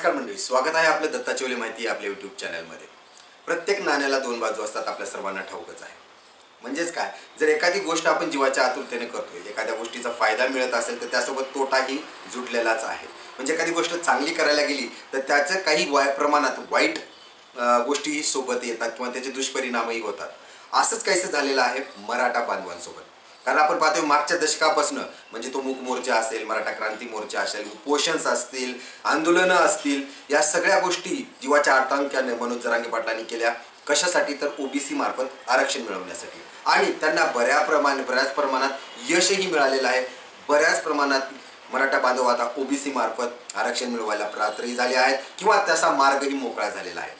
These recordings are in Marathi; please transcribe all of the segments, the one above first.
नमस्कार मंडळी, स्वागत आहे आपल्या दत्ता चौले माहिती आपल्या यूट्यूब चॅनलमध्ये। प्रत्येक नाण्याला दोन बाजू असतात, आपल्या सर्वांना ठाऊकच आहे। म्हणजेच काय, जर एखादी गोष्ट आपण जीवाच्या आतुरतेने करतोय, एखाद्या गोष्टीचा फायदा मिळत असेल तर त्यासोबत तोटाही जुडलेलाच आहे। म्हणजे एखादी गोष्ट चांगली करायला गेली तर त्याचे काही प्रमाणात वाईट गोष्टी सोबत येतात किंवा त्याचे दुष्परिणामही होतात। असंच काहीसं झालेलं आहे मराठा बांधवांसोबत। कारण आपण पाहतोय मागच्या दशकापासून, म्हणजे तो मूक मोर्चा असेल, मराठा क्रांती मोर्चा असेल, उपोषण असतील, आंदोलनं असतील, या सगळ्या गोष्टी जीवाच्या आतंकाने मनोज जरांगे पाटलांनी केल्या। कशासाठी? तर ओबीसी मार्फत आरक्षण मिळवण्यासाठी। आणि त्यांना बऱ्याच प्रमाणात यशही मिळालेलं आहे। बऱ्याच प्रमाणात मराठा बांधव आता ओबीसी मार्फत आरक्षण मिळवायला पात्र झाले आहेत किंवा त्याचा मार्गही मोकळा झालेला आहे।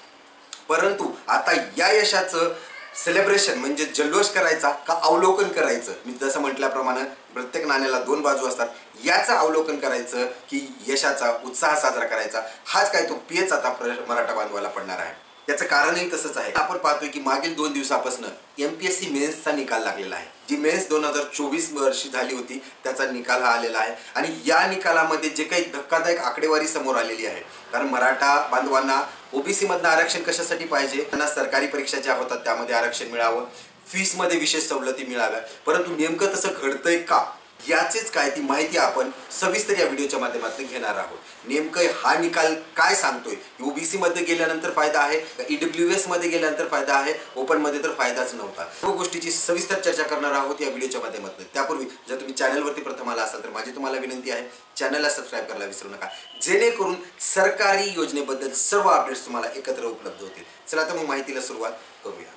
परंतु आता या यशाचं सेलिब्रेशन म्हणजे जल्लोष करायचा का अवलोकन करायचं? मी जसं म्हटल्याप्रमाणे प्रत्येक नाण्याला दोन बाजू असतात, याचं अवलोकन करायचं की यशाचा उत्साह साजरा करायचा, हाच काय तो पेच आता मराठा बांधवाला पडणार आहे। त्याचं कारणही तसंच आहे। आपण पाहतोय की मागील 2 दिवसापासून एमपीएससी मेन्सचा निकाल लागलेला आहे। जी मेन्स 2024 वर्षी झाली होती त्याचा निकाल हा आलेला आहे। आणि या निकालामध्ये जे काही धक्कादायक आकडेवारी समोर आलेली आहे, कारण मराठा बांधवांना ओबीसी मधनं आरक्षण कशासाठी पाहिजे? त्यांना सरकारी परीक्षा ज्या होतात त्यामध्ये आरक्षण मिळावं, फीस मध्ये विशेष सवलती मिळाव्या। परंतु नेमकं तसं घडतंय का, याचीच काय ती माहिती आपण सविस्तर या व्हिडिओच्या माध्यमातून घेणार आहोत। नेमकं हा निकाल काय सांगतोय? ओबीसी मध्ये गेल्यानंतर फायदा आहे का ईडब्ल्यूएस मध्ये गेल्यानंतर फायदा आहे? ओपन मध्ये तर फायदाच नव्हता। सर्व गोष्टीची सविस्तर चर्चा करणार आहोत या व्हिडिओच्या माध्यमातून। त्यापूर्वी जर तुम्ही चॅनलवरती प्रथम आला असाल तर माझी तुम्हाला विनंती आहे, चॅनलला सबस्क्राइब करायला विसरू नका, जेणेकरून सरकारी योजनेबद्दल सर्व अपडेट्स तुम्हाला एकत्र उपलब्ध होतील। चला तर मग माहितीला सुरुवात करूया।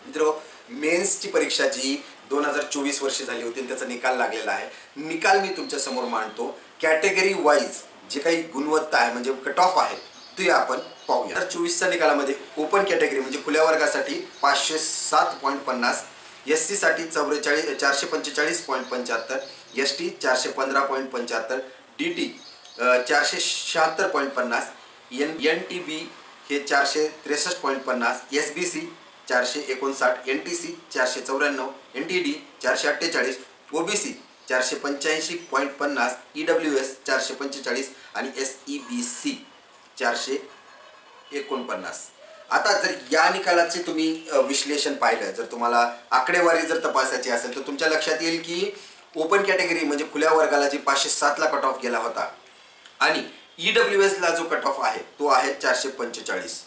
मित्रो, मेन्सची परीक्षा जी 2024 वर्षी झाली होती त्याचा निकाल लागलेला आहे। निकाल मी तुमच्या समोर मांडतो। कॅटेगरी वाईज जे काही गुणवत्ता आहे म्हणजे कट ऑफ आहे ते आपण पाहूया। 2024च्या निकालामध्ये ओपन कॅटेगरी म्हणजे खुल्या वर्गासाठी 507.50, एससी साठी 445.75, एसटी 415.75, डीटी 476.50, एनटीबी हे 463.50, SBC 459, NTC 494, NTD 448, OBC 485.50, EWS 445 आणि एसईबीसी 449। आता जर या निकालाचे तुम्ही विश्लेषण पाहिलं, जर तुम्हाला आकडेवारी जर तपासायची असेल तर तुमच्या लक्षात येईल की ओपन कॅटेगरी म्हणजे खुल्या वर्गाला जे 507 ला कट ऑफ गेला होता आणि ईडब्ल्यूएस ला जो कट ऑफ आहे तो आहे 445।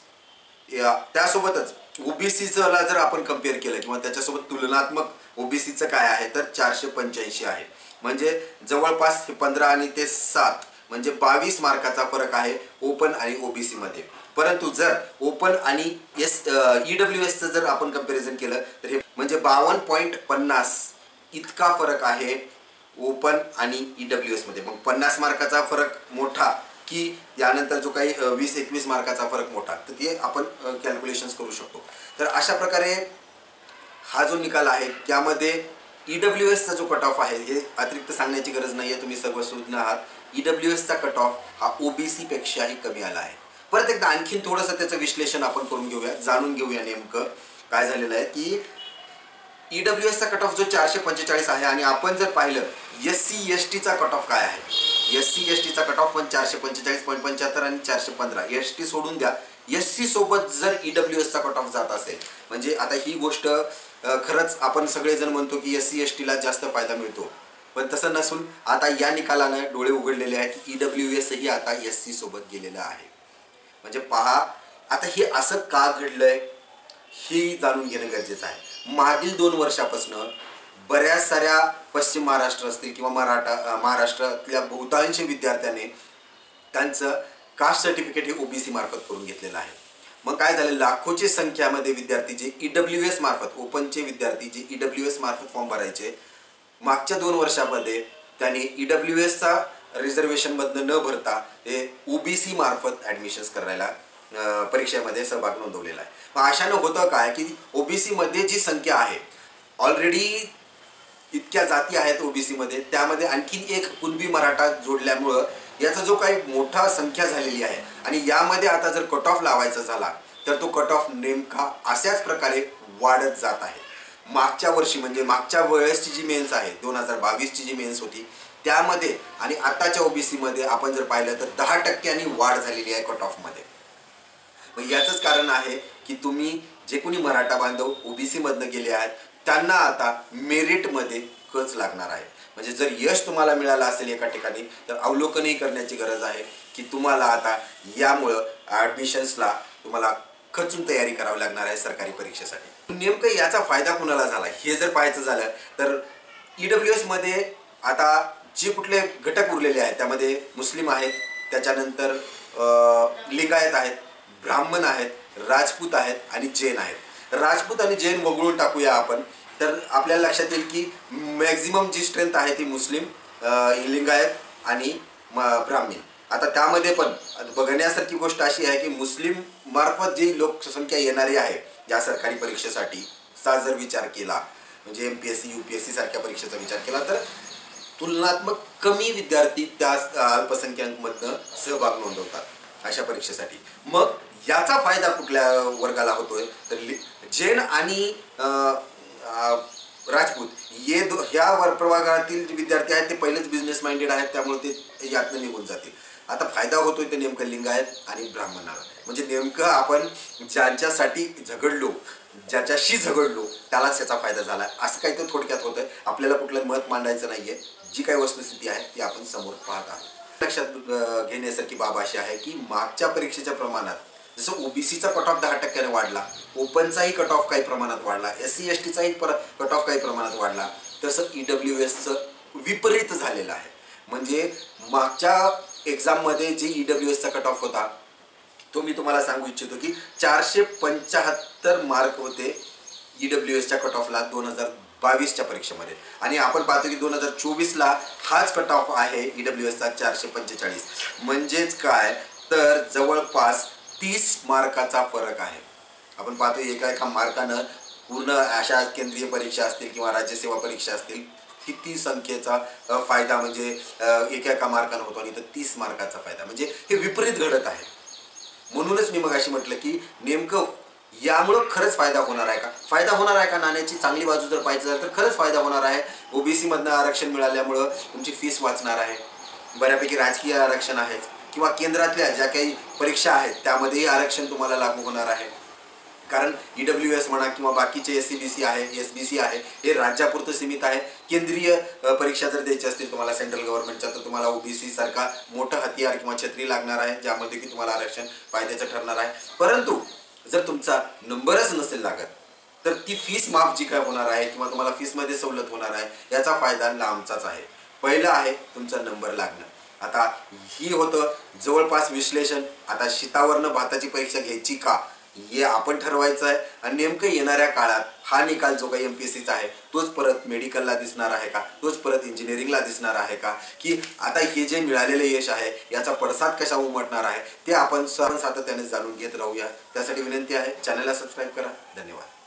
त्यासोबतच ओबीसीला जर आपण कंपेअर केलं किंवा त्याच्यासोबत तुलनात्मक ओबीसीचं काय आहे तर 485 आहे। म्हणजे जवळपास 15 आणि ते 7 म्हणजे 22 मार्काचा फरक आहे ओपन आणि ओबीसी मध्ये। परंतु जर ओपन आणि ईडब्ल्यूएसचं जर आपण कंपॅरिझन केलं तर हे म्हणजे 52.50 इतका फरक आहे ओपन आणि ईडब्ल्यूएस मध्ये। मग 50 मार्काचा फरक मोठा की यानंतर जो काही 20-21 मार्काचा फरक मोठा, तर ते आपण कॅल्क्युलेशन्स करू शकतो। तर अशा प्रकारे हा जो निकाल आहे त्यामध्ये ईडब्ल्यूएसचा जो कट ऑफ आहे हे अतिरिक्त सांगण्याची गरज नाही आहे, तुम्ही सर्व सुज्ञ आहात। ईडब्ल्यूएसचा कट ऑफ हा ओबीसी पेक्षाही कमी आला आहे। परत एकदा आणखीन थोडंसं त्याचं विश्लेषण आपण करून घेऊया, जाणून घेऊया नेमकं काय झालेलं आहे की ईडब्ल्यूएसचा कट ऑफ जो 445 आहे आणि आपण जर पाहिलं एससी एसटीचा कट ऑफ काय आहे, एससी एसटीचा कट ऑफ पण 445.75 आणि 415। एसटी सोडून द्या, एससी सोबत जर ईडब्ल्यूएसचा कट ऑफ जात असेल म्हणजे आता ही गोष्ट खरंच आपण सगळेजण म्हणतो की एससी एसटीला जास्त फायदा मिळतो, पण तसं नसून आता या निकालाने डोळे उघडलेले आहेत की ईडब्ल्यूएसही आता एससी सोबत गेलेलं आहे। म्हणजे पहा आता हे असं का घडलंय हे जाणून घेणं गरजेचं आहे। मागील 2 वर्षापासून बऱ्याच साऱ्या पश्चिम महाराष्ट्र असतील किंवा महाराष्ट्रातल्या बहुतांश विद्यार्थ्यांनी त्यांचं कास्ट सर्टिफिकेट हे ओबीसी मार्फत करून घेतलेलं आहे। मग काय झालं, लाखोची संख्यामध्ये विद्यार्थी जे ईडब्ल्यूएस मार्फत, ओपनचे विद्यार्थी जे ईडब्ल्यूएस मार्फत फॉर्म भरायचे, मागच्या 2 वर्षामध्ये त्यांनी ईडब्ल्यूएसचा रिझर्वेशन मधनं न भरता ते ओबीसी मार्फत ऍडमिशन्स करायला परीक्षेमध्ये सहभाग नोंदवलेला आहे। मग अशानं होतं काय की ओबीसी मध्ये जी संख्या आहे, ऑलरेडी इतक्या जाती आहेत ओबीसी मध्ये, त्यामध्ये आणखीन एक कुणबी मराठा जोडल्यामुळं याचा जो काही मोठा संख्या झालेली आहे आणि यामध्ये आता जर कट ऑफ लावायचा झाला तर तो कट ऑफ नेमका अशाच प्रकारे वाढत जात आहे। मागच्या वर्षी म्हणजे मागच्या वेळेसची जी मेन्स आहे 2022ची जी मेन्स होती त्यामध्ये आणि आताच्या ओबीसी मध्ये आपण जर पाहिलं तर 10% वाढ झालेली आहे कट ऑफ मध्ये. मग याचंच कारण आहे की तुम्ही जे कोणी मराठा बांधव ओबीसी मधनं गेले आहेत त्यांना आता मेरिटमध्ये कच लागणार आहे. म्हणजे जर यश तुम्हाला मिळालं असेल एका ठिकाणी तर अवलोकनही करण्याची गरज आहे की तुम्हाला आता यामुळं ॲडमिशन्सला तुम्हाला खचून तयारी करावी लागणार आहे सरकारी परीक्षेसाठी. नेमकं याचा फायदा कुणाला झाला हे जर पाहायचं झालं तर EWS मध्ये आता जे कुठले घटक उरलेले आहेत त्यामध्ये मुस्लिम आहेत, त्याच्यानंतर लिंगायत आहेत, ब्राह्मण आहेत, राजपूत आहेत आणि जैन आहेत. राजपूत आणि जैन वगळून टाकूया आपण तर आपल्याला लक्षात येईल की मॅक्झिमम जी स्ट्रेंथ आहे ती मुस्लिम, लिंगायत आणि ब्राह्मण. आता त्यामध्ये पण बघण्यासारखी गोष्ट अशी आहे की मुस्लिम मार्फत जी लोकसंख्या येणारी आहे या सरकारी परीक्षेसाठी चा जर विचार केला म्हणजे MPSC UPSC सारख्या परीक्षेचा विचार केला तर तुलनात्मक कमी विद्यार्थी त्या अल्पसंख्याकमधनं सहभाग नोंदवतात अशा परीक्षेसाठी. मग याचा फायदा कुठल्या वर्गाला होतोय तर जैन आणि राजपूत ह्या प्रवर्गातील विद्यार्थी आहेत ते पहिलेच बिझनेस माइंडेड आहेत त्यामुळे ते यातनं निघून जातील. आता फायदा होतोय ते नेमकं लिंगायत आणि ब्राह्मणाला. म्हणजे नेमकं आपण ज्यांच्यासाठी झगडलो ज्याच्याशी झगडलो त्यालाच याचा फायदा झाला असं काही तर थोडक्यात होतंय. आपल्याला कुठलं मत मांडायचं नाहीये, जी काही वस्तुस्थिती आहे ती आपण समोर पाहत आहोत. लक्षात घेण्यासारखी बाब अशी आहे की मागच्या परीक्षेच्या प्रमाणात जसं ओबीसीचा कट ऑफ 10% वाढला, ओपनचाही कट ऑफ काही प्रमाणात वाढला, SC STचाही कट ऑफ काही प्रमाणात वाढला, तसं EWSचं विपरीत झालेलं आहे. म्हणजे मागच्या एक्झाममध्ये जे EWSचा कट ऑफ होता तो मी तुम्हाला सांगू इच्छितो की 475 मार्क होते EWSच्या कट ऑफला 2022च्या परीक्षेमध्ये. आणि आपण पाहतो की 2024ला हाच कट ऑफ आहे EWSचा 445. म्हणजेच काय तर जवळपास 30 मार्काचा फरक आहे. आपण पाहतो एका मार्कानं पूर्ण अशा केंद्रीय परीक्षा असतील किंवा राज्यसेवा परीक्षा असतील किती संख्येचा फायदा म्हणजे एका मार्कानं होतो आणि इथं 30 मार्काचा फायदा. म्हणजे हे विपरीत घडत आहे. म्हणूनच मी मगाशी म्हटलं की नेमकं यामुळं खरंच फायदा होणार आहे का, फायदा होणार आहे का, नाण्याची चांगली बाजू जर पाहायचं झालं तर खरंच फायदा होणार आहे. ओबीसी मधनं आरक्षण मिळाल्यामुळं तुमची फीस वाचणार आहे, बऱ्यापैकी राजकीय आरक्षण आहे किंवा केंद्रातल्या ज्या काही परीक्षा आहेत त्यामध्येही आरक्षण तुम्हाला लागू होणार आहे. कारण EWS म्हणा किंवा बाकीचे SCBC आहे, SBC आहे हे राज्यापुरतं सीमित आहे. केंद्रीय परीक्षा जर द्यायची असतील तुम्हाला सेंट्रल गव्हर्नमेंटच्या तर तुम्हाला OBC सारखा मोठं हतियार किंवा छत्री लागणार आहे ज्यामध्ये की तुम्हाला आरक्षण फायद्याचं ठरणार आहे. परंतु जर तुमचा नंबरच नसेल लागत तर ती फीस माफ जी काय होणार आहे किंवा तुम्हाला फीसमध्ये सवलत होणार आहे याचा फायदा लांबचाच आहे. पहिलं आहे तुमचा नंबर लागणं. आता ही होतं जवळपास विश्लेषण. आता शीतावरनं भाताची परीक्षा घ्यायची का हे आपण ठरवायचं आहे. आणि नेमकं येणाऱ्या काळात हा निकाल जो काही MPSCचा आहे तोच परत मेडिकलला दिसणार आहे का, तोच परत इंजिनिअरिंगला दिसणार आहे का, की आता हे जे मिळालेले यश आहे याचा पडसाद कशा उमटणार आहे ते आपण सातत्याने जाणून घेत राहूया. त्यासाठी विनंती आहे चॅनलला सबस्क्राईब करा. धन्यवाद.